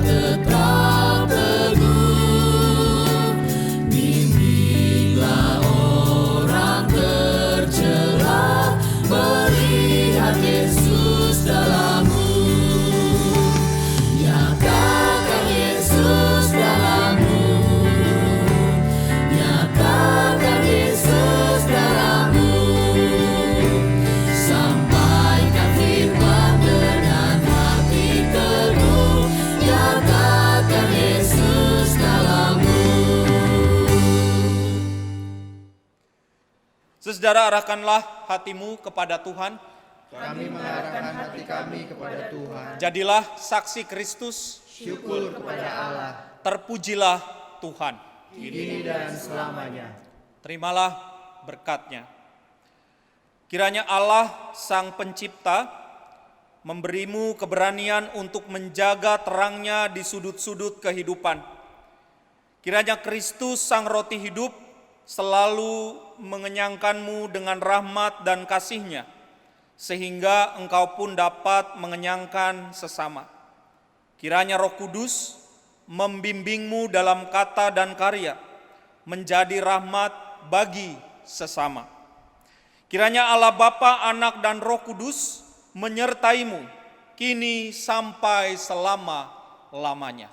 tetap teguh. Bimbinglah orang tercela melihat Yesus dalammu. Nyatakan Yesus dalammu. Nyatakan Yesus dalammu. Sampaikan firman dengan hati teguh. Nyatakan Yesus dalammu. Saudara, arahkanlah hatimu kepada Tuhan. Kami mengarahkan hati kami kepada Tuhan. Jadilah saksi Kristus. Syukur kepada Allah, Terpujilah Tuhan. kini dan selamanya. Terimalah berkat-Nya. Kiranya Allah Sang Pencipta memberimu keberanian untuk menjaga terang-Nya di sudut-sudut kehidupan. Kiranya Kristus Sang Roti Hidup selalu mengenyangkanmu dengan rahmat dan kasih-Nya, sehingga engkau pun dapat mengenyangkan sesama. Kiranya Roh Kudus membimbingmu dalam kata dan karya, menjadi rahmat bagi sesama. Kiranya Allah Bapa, Anak, dan Roh Kudus menyertaimu kini sampai selama-lamanya.